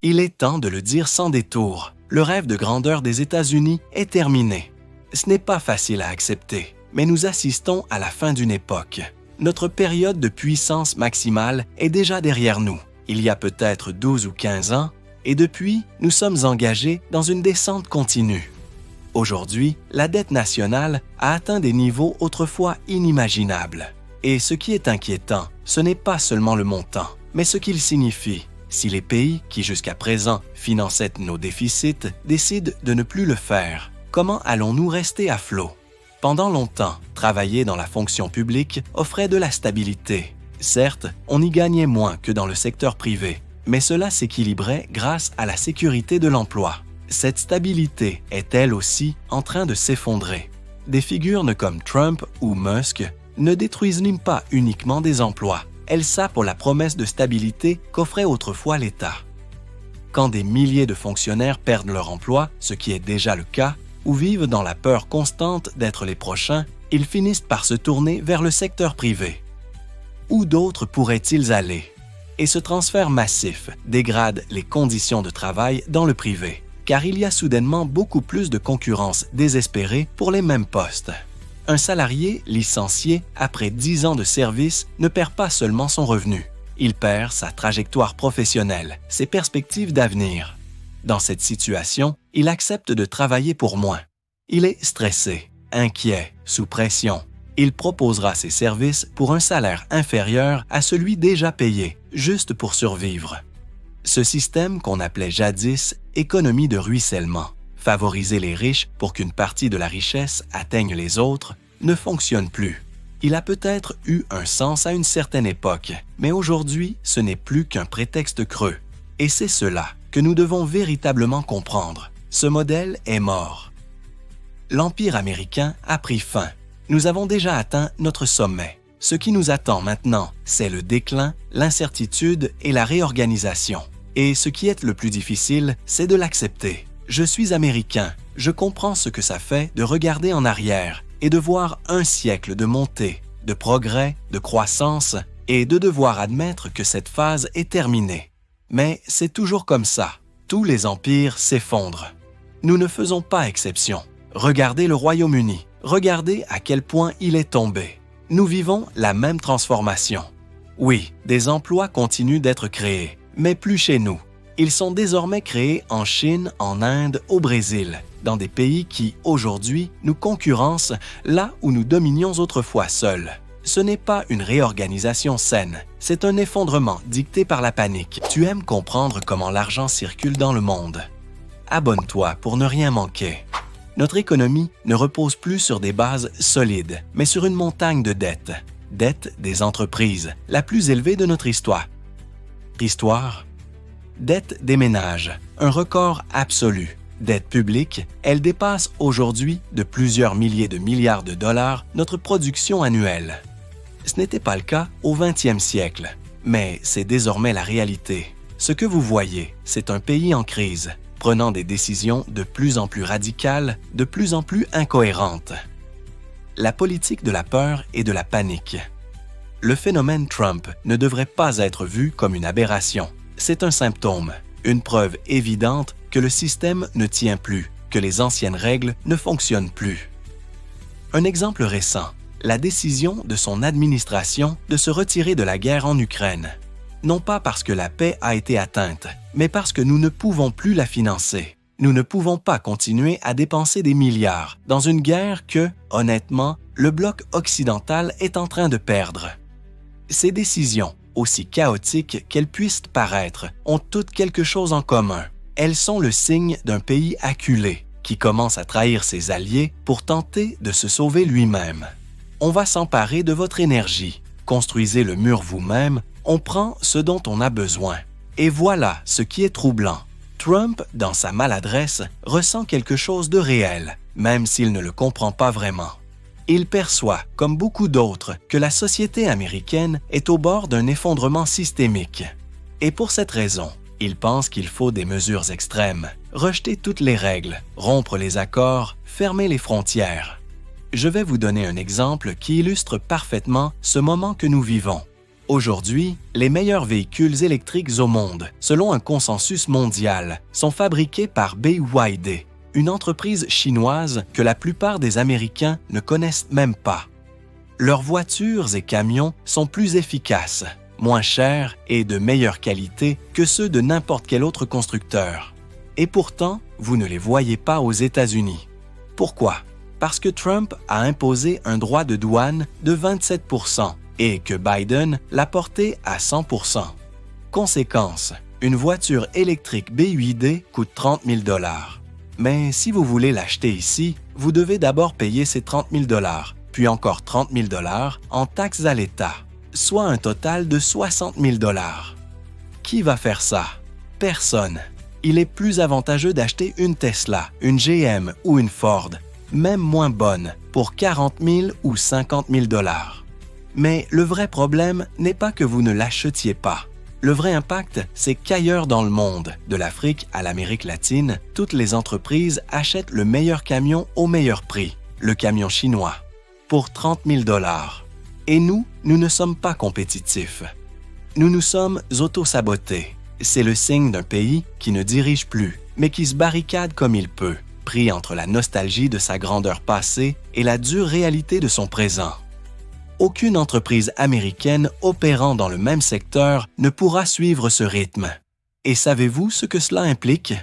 Il est temps de le dire sans détour. Le rêve de grandeur des États-Unis est terminé. Ce n'est pas facile à accepter, mais nous assistons à la fin d'une époque. Notre période de puissance maximale est déjà derrière nous, il y a peut-être 12 ou 15 ans, et depuis, nous sommes engagés dans une descente continue. Aujourd'hui, la dette nationale a atteint des niveaux autrefois inimaginables. Et ce qui est inquiétant, ce n'est pas seulement le montant, mais ce qu'il signifie. Si les pays qui jusqu'à présent finançaient nos déficits décident de ne plus le faire, comment allons-nous rester à flot? Pendant longtemps, travailler dans la fonction publique offrait de la stabilité. Certes, on y gagnait moins que dans le secteur privé, mais cela s'équilibrait grâce à la sécurité de l'emploi. Cette stabilité est elle aussi en train de s'effondrer. Des figures comme Trump ou Musk ne détruisent pas uniquement des emplois, elles sapent la promesse de stabilité qu'offrait autrefois l'État. Quand des milliers de fonctionnaires perdent leur emploi, ce qui est déjà le cas, ou vivent dans la peur constante d'être les prochains, ils finissent par se tourner vers le secteur privé. Où d'autres pourraient-ils aller? Et ce transfert massif dégrade les conditions de travail dans le privé, car il y a soudainement beaucoup plus de concurrence désespérée pour les mêmes postes. Un salarié licencié après 10 ans de service ne perd pas seulement son revenu, il perd sa trajectoire professionnelle, ses perspectives d'avenir. Dans cette situation, il accepte de travailler pour moins. Il est stressé, inquiet, sous pression. Il proposera ses services pour un salaire inférieur à celui déjà payé, juste pour survivre. Ce système qu'on appelait jadis « économie de ruissellement », favoriser les riches pour qu'une partie de la richesse atteigne les autres, ne fonctionne plus. Il a peut-être eu un sens à une certaine époque, mais aujourd'hui, ce n'est plus qu'un prétexte creux. Et c'est cela que nous devons véritablement comprendre. Ce modèle est mort. L'Empire américain a pris fin. Nous avons déjà atteint notre sommet. Ce qui nous attend maintenant, c'est le déclin, l'incertitude et la réorganisation. Et ce qui est le plus difficile, c'est de l'accepter. Je suis américain, je comprends ce que ça fait de regarder en arrière et de voir un siècle de montée, de progrès, de croissance et de devoir admettre que cette phase est terminée. Mais c'est toujours comme ça, tous les empires s'effondrent. Nous ne faisons pas exception. Regardez le Royaume-Uni, regardez à quel point il est tombé. Nous vivons la même transformation. Oui, des emplois continuent d'être créés, mais plus chez nous. Ils sont désormais créés en Chine, en Inde, au Brésil, dans des pays qui, aujourd'hui, nous concurrencent là où nous dominions autrefois seuls. Ce n'est pas une réorganisation saine, c'est un effondrement dicté par la panique. Tu aimes comprendre comment l'argent circule dans le monde. Abonne-toi pour ne rien manquer. Notre économie ne repose plus sur des bases solides, mais sur une montagne de dettes. Dette des entreprises, la plus élevée de notre histoire. Dette des ménages, un record absolu. Dette publique, elle dépasse aujourd'hui de plusieurs milliers de milliards de dollars notre production annuelle. Ce n'était pas le cas au 20e siècle, mais c'est désormais la réalité. Ce que vous voyez, c'est un pays en crise, prenant des décisions de plus en plus radicales, de plus en plus incohérentes. La politique de la peur et de la panique. Le phénomène Trump ne devrait pas être vu comme une aberration. C'est un symptôme, une preuve évidente que le système ne tient plus, que les anciennes règles ne fonctionnent plus. Un exemple récent, la décision de son administration de se retirer de la guerre en Ukraine. Non pas parce que la paix a été atteinte, mais parce que nous ne pouvons plus la financer. Nous ne pouvons pas continuer à dépenser des milliards dans une guerre que, honnêtement, le bloc occidental est en train de perdre. Ces décisions, aussi chaotiques qu'elles puissent paraître, ont toutes quelque chose en commun. Elles sont le signe d'un pays acculé, qui commence à trahir ses alliés pour tenter de se sauver lui-même. On va s'emparer de votre énergie. Construisez le mur vous-même, on prend ce dont on a besoin. Et voilà ce qui est troublant. Trump, dans sa maladresse, ressent quelque chose de réel, même s'il ne le comprend pas vraiment. Il perçoit, comme beaucoup d'autres, que la société américaine est au bord d'un effondrement systémique. Et pour cette raison, il pense qu'il faut des mesures extrêmes, rejeter toutes les règles, rompre les accords, fermer les frontières. Je vais vous donner un exemple qui illustre parfaitement ce moment que nous vivons. Aujourd'hui, les meilleurs véhicules électriques au monde, selon un consensus mondial, sont fabriqués par BYD, une entreprise chinoise que la plupart des Américains ne connaissent même pas. Leurs voitures et camions sont plus efficaces, moins chers et de meilleure qualité que ceux de n'importe quel autre constructeur. Et pourtant, vous ne les voyez pas aux États-Unis. Pourquoi? Parce que Trump a imposé un droit de douane de 27% et que Biden l'a porté à 100%. Conséquence, une voiture électrique BYD coûte 30 000 $. Mais si vous voulez l'acheter ici, vous devez d'abord payer ces 30 000 $, puis encore 30 000 $ en taxes à l'État, soit un total de 60 000 $. Qui va faire ça? Personne. Il est plus avantageux d'acheter une Tesla, une GM ou une Ford, même moins bonne, pour 40 000 ou 50 000 $. Mais le vrai problème n'est pas que vous ne l'achetiez pas. Le vrai impact, c'est qu'ailleurs dans le monde, de l'Afrique à l'Amérique latine, toutes les entreprises achètent le meilleur camion au meilleur prix, le camion chinois, pour 30 000 $. Et nous ne sommes pas compétitifs. Nous nous sommes auto-sabotés. C'est le signe d'un pays qui ne dirige plus, mais qui se barricade comme il peut, pris entre la nostalgie de sa grandeur passée et la dure réalité de son présent. Aucune entreprise américaine opérant dans le même secteur ne pourra suivre ce rythme. Et savez-vous ce que cela implique?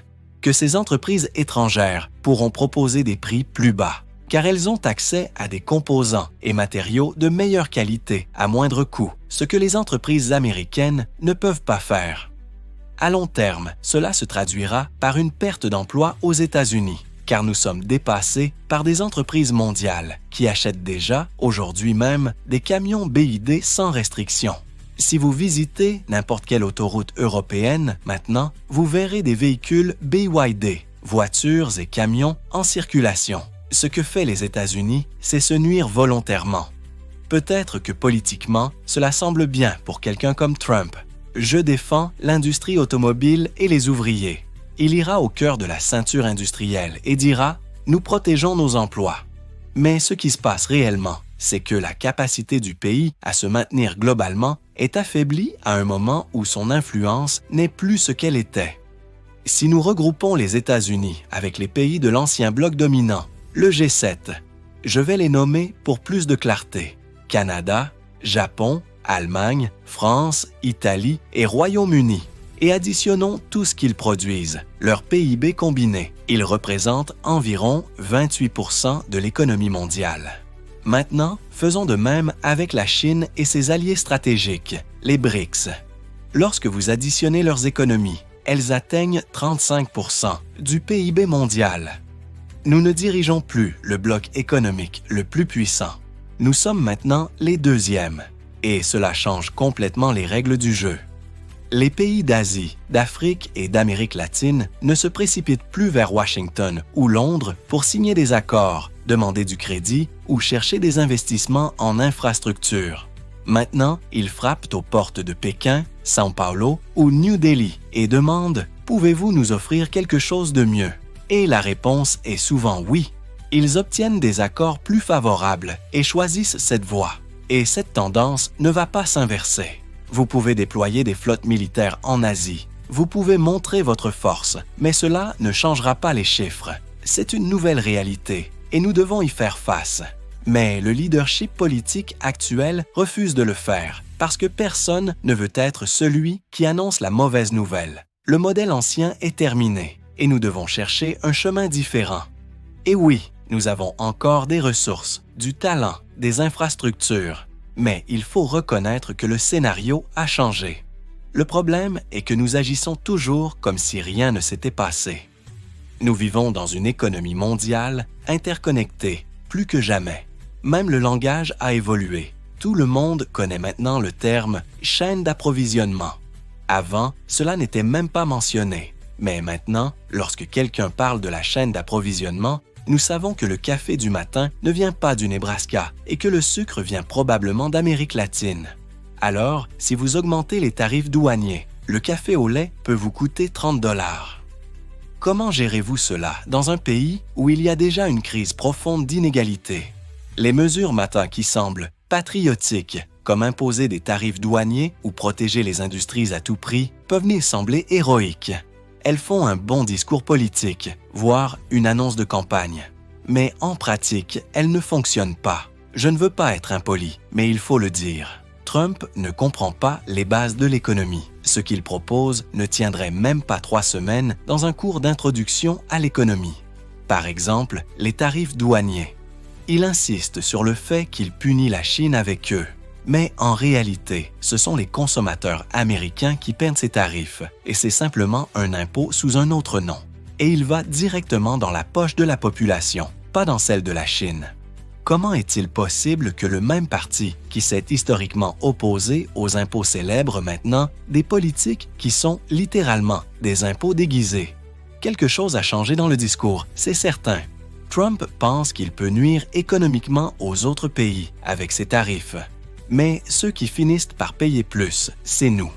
Que ces entreprises étrangères pourront proposer des prix plus bas, car elles ont accès à des composants et matériaux de meilleure qualité à moindre coût, ce que les entreprises américaines ne peuvent pas faire. À long terme, cela se traduira par une perte d'emplois aux États-Unis, car nous sommes dépassés par des entreprises mondiales qui achètent déjà, aujourd'hui même, des camions BYD sans restriction. Si vous visitez n'importe quelle autoroute européenne, maintenant, vous verrez des véhicules BYD, voitures et camions en circulation. Ce que fait les États-Unis, c'est se nuire volontairement. Peut-être que politiquement, cela semble bien pour quelqu'un comme Trump. Je défends l'industrie automobile et les ouvriers. Il ira au cœur de la ceinture industrielle et dira « Nous protégeons nos emplois ». Mais ce qui se passe réellement, c'est que la capacité du pays à se maintenir globalement est affaiblie à un moment où son influence n'est plus ce qu'elle était. Si nous regroupons les États-Unis avec les pays de l'ancien bloc dominant, le G7, je vais les nommer pour plus de clarté: Canada, Japon, Allemagne, France, Italie et Royaume-Uni. Et additionnons tout ce qu'ils produisent, leur PIB combiné. Ils représentent environ 28% de l'économie mondiale. Maintenant, faisons de même avec la Chine et ses alliés stratégiques, les BRICS. Lorsque vous additionnez leurs économies, elles atteignent 35% du PIB mondial. Nous ne dirigeons plus le bloc économique le plus puissant. Nous sommes maintenant les deuxièmes, et cela change complètement les règles du jeu. Les pays d'Asie, d'Afrique et d'Amérique latine ne se précipitent plus vers Washington ou Londres pour signer des accords, demander du crédit ou chercher des investissements en infrastructures. Maintenant, ils frappent aux portes de Pékin, São Paulo ou New Delhi et demandent « Pouvez-vous nous offrir quelque chose de mieux ?» Et la réponse est souvent oui. Ils obtiennent des accords plus favorables et choisissent cette voie. Et cette tendance ne va pas s'inverser. Vous pouvez déployer des flottes militaires en Asie. Vous pouvez montrer votre force, mais cela ne changera pas les chiffres. C'est une nouvelle réalité et nous devons y faire face. Mais le leadership politique actuel refuse de le faire parce que personne ne veut être celui qui annonce la mauvaise nouvelle. Le modèle ancien est terminé et nous devons chercher un chemin différent. Et oui, nous avons encore des ressources, du talent, des infrastructures. Mais il faut reconnaître que le scénario a changé. Le problème est que nous agissons toujours comme si rien ne s'était passé. Nous vivons dans une économie mondiale interconnectée, plus que jamais. Même le langage a évolué. Tout le monde connaît maintenant le terme « chaîne d'approvisionnement ». Avant, cela n'était même pas mentionné. Mais maintenant, lorsque quelqu'un parle de la chaîne d'approvisionnement, nous savons que le café du matin ne vient pas du Nebraska et que le sucre vient probablement d'Amérique latine. Alors, si vous augmentez les tarifs douaniers, le café au lait peut vous coûter 30 $. Comment gérez-vous cela dans un pays où il y a déjà une crise profonde d'inégalité? Les mesures maintenant qui semblent patriotiques, comme imposer des tarifs douaniers ou protéger les industries à tout prix, peuvent venir sembler héroïques. Elles font un bon discours politique, voire une annonce de campagne. Mais en pratique, elles ne fonctionnent pas. Je ne veux pas être impoli, mais il faut le dire. Trump ne comprend pas les bases de l'économie. Ce qu'il propose ne tiendrait même pas 3 semaines dans un cours d'introduction à l'économie. Par exemple, les tarifs douaniers. Il insiste sur le fait qu'il punit la Chine avec eux. Mais en réalité, ce sont les consommateurs américains qui paient ces tarifs, et c'est simplement un impôt sous un autre nom. Et il va directement dans la poche de la population, pas dans celle de la Chine. Comment est-il possible que le même parti qui s'est historiquement opposé aux impôts célèbres maintenant des politiques qui sont littéralement des impôts déguisés? Quelque chose a changé dans le discours, c'est certain. Trump pense qu'il peut nuire économiquement aux autres pays avec ses tarifs. Mais ceux qui finissent par payer plus, c'est nous.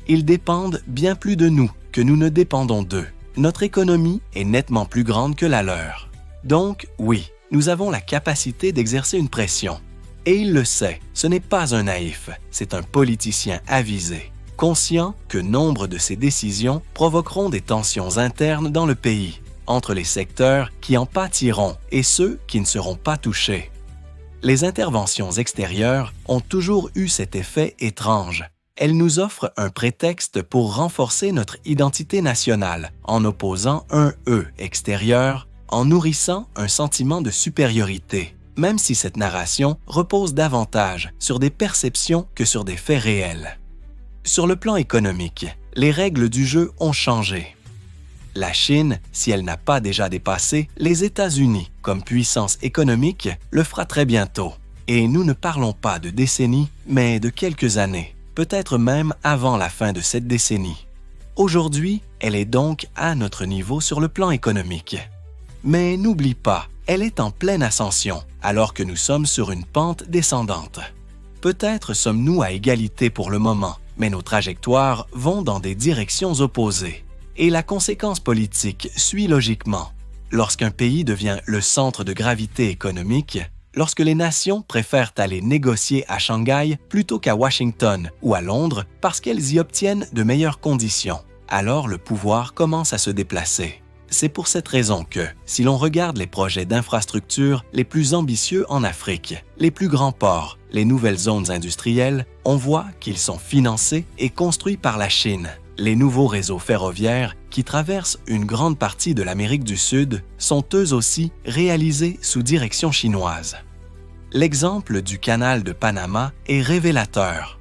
Ils dépendent bien plus de nous que nous ne dépendons d'eux. Notre économie est nettement plus grande que la leur. Donc, oui, nous avons la capacité d'exercer une pression. Et il le sait, ce n'est pas un naïf, c'est un politicien avisé, conscient que nombre de ses décisions provoqueront des tensions internes dans le pays, entre les secteurs qui en pâtiront et ceux qui ne seront pas touchés. Les interventions extérieures ont toujours eu cet effet étrange. Elles nous offrent un prétexte pour renforcer notre identité nationale en opposant un « eux » extérieur, en nourrissant un sentiment de supériorité, même si cette narration repose davantage sur des perceptions que sur des faits réels. Sur le plan économique, les règles du jeu ont changé. La Chine, si elle n'a pas déjà dépassé les États-Unis comme puissance économique, le fera très bientôt. Et nous ne parlons pas de décennies, mais de quelques années, peut-être même avant la fin de cette décennie. Aujourd'hui, elle est donc à notre niveau sur le plan économique. Mais n'oublie pas, elle est en pleine ascension, alors que nous sommes sur une pente descendante. Peut-être sommes-nous à égalité pour le moment, mais nos trajectoires vont dans des directions opposées. Et la conséquence politique suit logiquement. Lorsqu'un pays devient le centre de gravité économique, lorsque les nations préfèrent aller négocier à Shanghai plutôt qu'à Washington ou à Londres parce qu'elles y obtiennent de meilleures conditions, alors le pouvoir commence à se déplacer. C'est pour cette raison que, si l'on regarde les projets d'infrastructure les plus ambitieux en Afrique, les plus grands ports, les nouvelles zones industrielles, on voit qu'ils sont financés et construits par la Chine. Les nouveaux réseaux ferroviaires qui traversent une grande partie de l'Amérique du Sud sont eux aussi réalisés sous direction chinoise. L'exemple du canal de Panama est révélateur.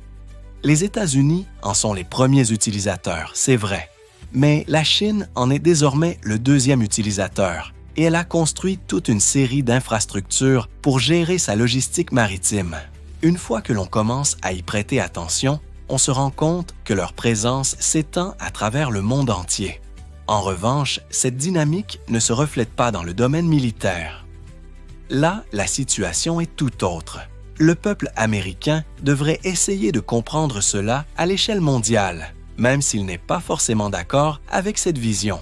Les États-Unis en sont les premiers utilisateurs, c'est vrai, mais la Chine en est désormais le deuxième utilisateur et elle a construit toute une série d'infrastructures pour gérer sa logistique maritime. Une fois que l'on commence à y prêter attention, on se rend compte que leur présence s'étend à travers le monde entier. En revanche, cette dynamique ne se reflète pas dans le domaine militaire. Là, la situation est tout autre. Le peuple américain devrait essayer de comprendre cela à l'échelle mondiale, même s'il n'est pas forcément d'accord avec cette vision.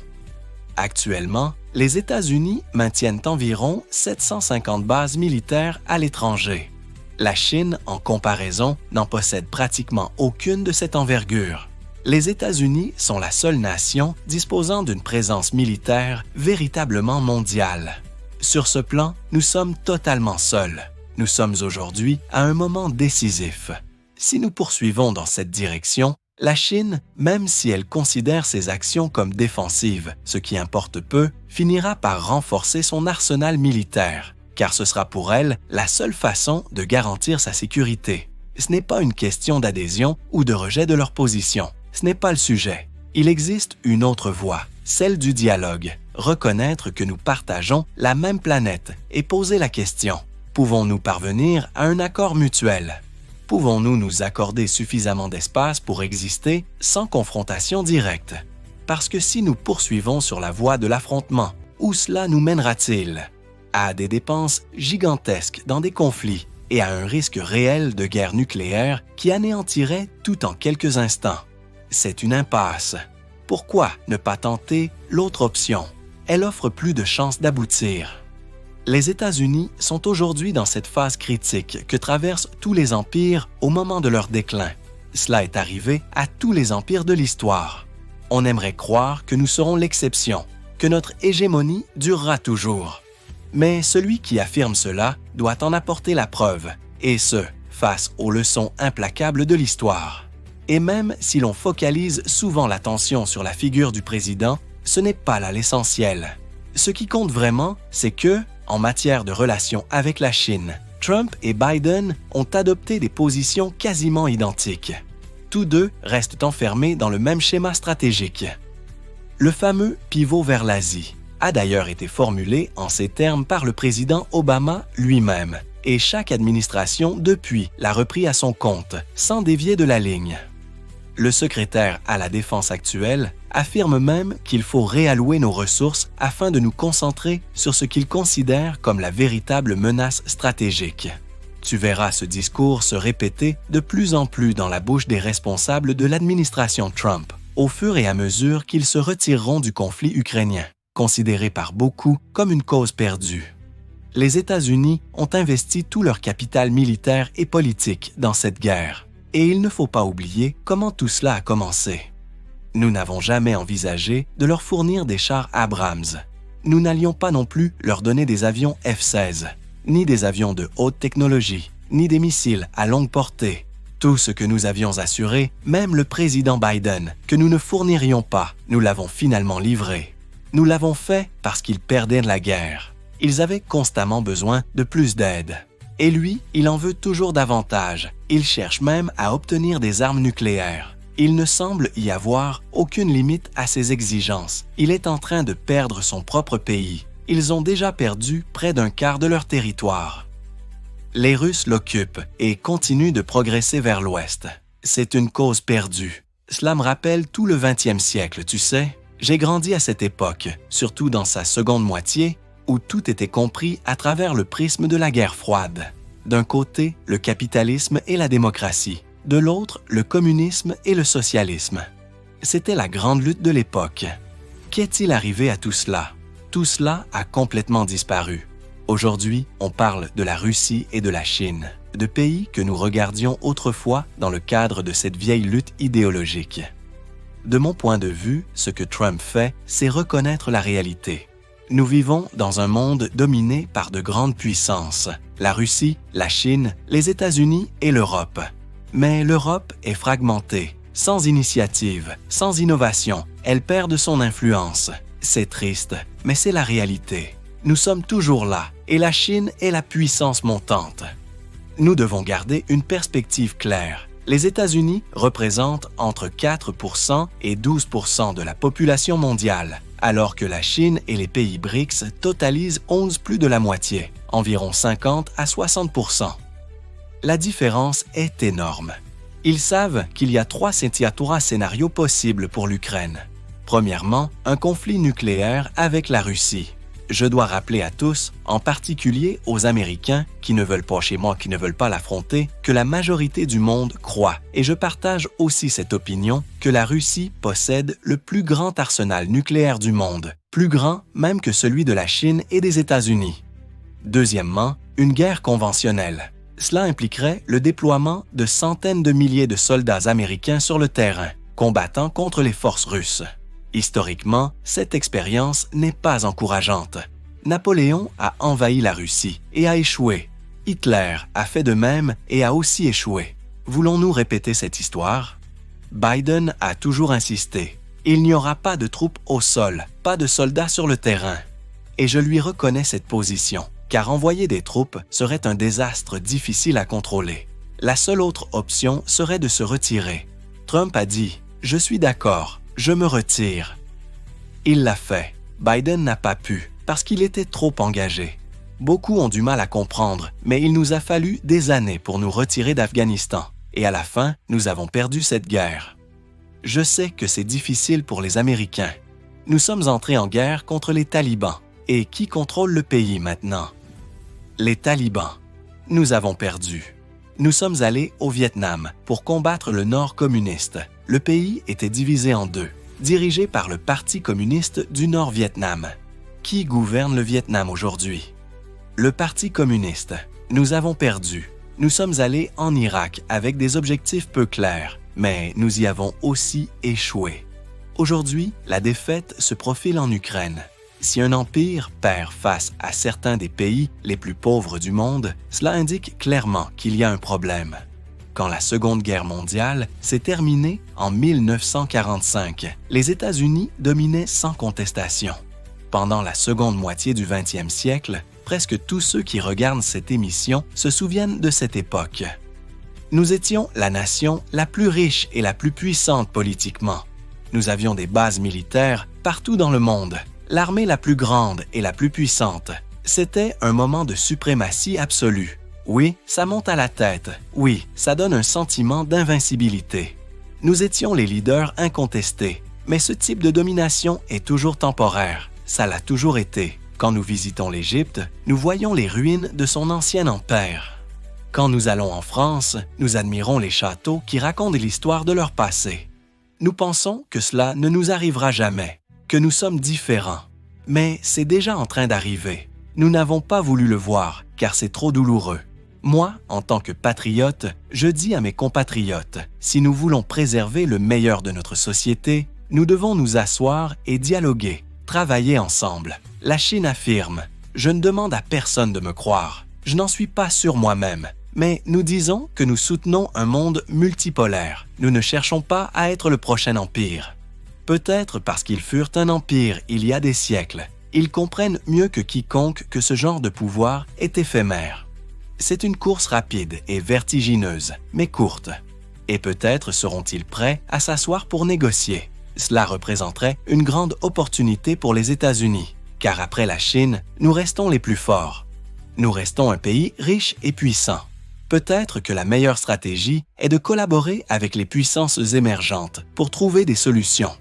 Actuellement, les États-Unis maintiennent environ 750 bases militaires à l'étranger. La Chine, en comparaison, n'en possède pratiquement aucune de cette envergure. Les États-Unis sont la seule nation disposant d'une présence militaire véritablement mondiale. Sur ce plan, nous sommes totalement seuls. Nous sommes aujourd'hui à un moment décisif. Si nous poursuivons dans cette direction, la Chine, même si elle considère ses actions comme défensives, ce qui importe peu, finira par renforcer son arsenal militaire, car ce sera pour elle la seule façon de garantir sa sécurité. Ce n'est pas une question d'adhésion ou de rejet de leur position. Ce n'est pas le sujet. Il existe une autre voie, celle du dialogue. Reconnaître que nous partageons la même planète et poser la question: pouvons-nous parvenir à un accord mutuel? Pouvons-nous nous accorder suffisamment d'espace pour exister sans confrontation directe? Parce que si nous poursuivons sur la voie de l'affrontement, où cela nous mènera-t-il? À des dépenses gigantesques dans des conflits et à un risque réel de guerre nucléaire qui anéantirait tout en quelques instants. C'est une impasse. Pourquoi ne pas tenter l'autre option? Elle offre plus de chances d'aboutir. Les États-Unis sont aujourd'hui dans cette phase critique que traversent tous les empires au moment de leur déclin. Cela est arrivé à tous les empires de l'histoire. On aimerait croire que nous serons l'exception, que notre hégémonie durera toujours. Mais celui qui affirme cela doit en apporter la preuve, et ce, face aux leçons implacables de l'histoire. Et même si l'on focalise souvent l'attention sur la figure du président, ce n'est pas là l'essentiel. Ce qui compte vraiment, c'est que, en matière de relations avec la Chine, Trump et Biden ont adopté des positions quasiment identiques. Tous deux restent enfermés dans le même schéma stratégique. Le fameux pivot vers l'Asie a d'ailleurs été formulé en ces termes par le président Obama lui-même, et chaque administration depuis l'a repris à son compte, sans dévier de la ligne. Le secrétaire à la Défense actuel affirme même qu'il faut réallouer nos ressources afin de nous concentrer sur ce qu'il considère comme la véritable menace stratégique. Tu verras ce discours se répéter de plus en plus dans la bouche des responsables de l'administration Trump, au fur et à mesure qu'ils se retireront du conflit ukrainien, considéré par beaucoup comme une cause perdue. Les États-Unis ont investi tout leur capital militaire et politique dans cette guerre, et il ne faut pas oublier comment tout cela a commencé. Nous n'avons jamais envisagé de leur fournir des chars Abrams. Nous n'allions pas non plus leur donner des avions F-16, ni des avions de haute technologie, ni des missiles à longue portée. Tout ce que nous avions assuré, même le président Biden, que nous ne fournirions pas, nous l'avons finalement livré. Nous l'avons fait parce qu'ils perdaient la guerre. Ils avaient constamment besoin de plus d'aide. Et lui, il en veut toujours davantage. Il cherche même à obtenir des armes nucléaires. Il ne semble y avoir aucune limite à ses exigences. Il est en train de perdre son propre pays. Ils ont déjà perdu près d'un quart de leur territoire. Les Russes l'occupent et continuent de progresser vers l'ouest. C'est une cause perdue. Cela me rappelle tout le 20e siècle, tu sais. J'ai grandi à cette époque, surtout dans sa seconde moitié, où tout était compris à travers le prisme de la guerre froide. D'un côté, le capitalisme et la démocratie. De l'autre, le communisme et le socialisme. C'était la grande lutte de l'époque. Qu'est-il arrivé à tout cela? Tout cela a complètement disparu. Aujourd'hui, on parle de la Russie et de la Chine, de pays que nous regardions autrefois dans le cadre de cette vieille lutte idéologique. De mon point de vue, ce que Trump fait, c'est reconnaître la réalité. Nous vivons dans un monde dominé par de grandes puissances, la Russie, la Chine, les États-Unis et l'Europe. Mais l'Europe est fragmentée, sans initiative, sans innovation, elle perd de son influence. C'est triste, mais c'est la réalité. Nous sommes toujours là, et la Chine est la puissance montante. Nous devons garder une perspective claire. Les États-Unis représentent entre 4% et 12% de la population mondiale, alors que la Chine et les pays BRICS totalisent plus de la moitié, environ 50 à 60%. La différence est énorme. Ils savent qu'il y a 3 scénarios possibles pour l'Ukraine. Premièrement, un conflit nucléaire avec la Russie. Je dois rappeler à tous, en particulier aux Américains qui ne veulent pas chez moi, qui ne veulent pas l'affronter, que la majorité du monde croit, et je partage aussi cette opinion, que la Russie possède le plus grand arsenal nucléaire du monde, plus grand même que celui de la Chine et des États-Unis. Deuxièmement, une guerre conventionnelle. Cela impliquerait le déploiement de centaines de milliers de soldats américains sur le terrain, combattant contre les forces russes. Historiquement, cette expérience n'est pas encourageante. Napoléon a envahi la Russie et a échoué. Hitler a fait de même et a aussi échoué. Voulons-nous répéter cette histoire? Biden a toujours insisté. Il n'y aura pas de troupes au sol, pas de soldats sur le terrain. Et je lui reconnais cette position, car envoyer des troupes serait un désastre difficile à contrôler. La seule autre option serait de se retirer. Trump a dit « Je suis d'accord. Je me retire. » Il l'a fait. Biden n'a pas pu, parce qu'il était trop engagé. Beaucoup ont du mal à comprendre, mais il nous a fallu des années pour nous retirer d'Afghanistan. Et à la fin, nous avons perdu cette guerre. Je sais que c'est difficile pour les Américains. Nous sommes entrés en guerre contre les talibans. Et qui contrôle le pays maintenant? Les talibans. Nous avons perdu. Nous sommes allés au Vietnam pour combattre le Nord communiste. Le pays était divisé en deux, dirigé par le Parti communiste du Nord-Vietnam. Qui gouverne le Vietnam aujourd'hui? Le Parti communiste. Nous avons perdu. Nous sommes allés en Irak avec des objectifs peu clairs, mais nous y avons aussi échoué. Aujourd'hui, la défaite se profile en Ukraine. Si un empire perd face à certains des pays les plus pauvres du monde, cela indique clairement qu'il y a un problème. Quand la Seconde Guerre mondiale s'est terminée en 1945, les États-Unis dominaient sans contestation. Pendant la seconde moitié du 20e siècle, presque tous ceux qui regardent cette émission se souviennent de cette époque. Nous étions la nation la plus riche et la plus puissante politiquement. Nous avions des bases militaires partout dans le monde, l'armée la plus grande et la plus puissante. C'était un moment de suprématie absolue. Oui, ça monte à la tête. Oui, ça donne un sentiment d'invincibilité. Nous étions les leaders incontestés, mais ce type de domination est toujours temporaire. Ça l'a toujours été. Quand nous visitons l'Égypte, nous voyons les ruines de son ancien empire. Quand nous allons en France, nous admirons les châteaux qui racontent l'histoire de leur passé. Nous pensons que cela ne nous arrivera jamais, que nous sommes différents. Mais c'est déjà en train d'arriver. Nous n'avons pas voulu le voir, car c'est trop douloureux. Moi, en tant que patriote, je dis à mes compatriotes, si nous voulons préserver le meilleur de notre société, nous devons nous asseoir et dialoguer, travailler ensemble. La Chine affirme, je ne demande à personne de me croire, je n'en suis pas sûr moi-même, mais nous disons que nous soutenons un monde multipolaire. Nous ne cherchons pas à être le prochain empire. Peut-être parce qu'ils furent un empire il y a des siècles, ils comprennent mieux que quiconque que ce genre de pouvoir est éphémère. C'est une course rapide et vertigineuse, mais courte. Et peut-être seront-ils prêts à s'asseoir pour négocier. Cela représenterait une grande opportunité pour les États-Unis, car après la Chine, nous restons les plus forts. Nous restons un pays riche et puissant. Peut-être que la meilleure stratégie est de collaborer avec les puissances émergentes pour trouver des solutions.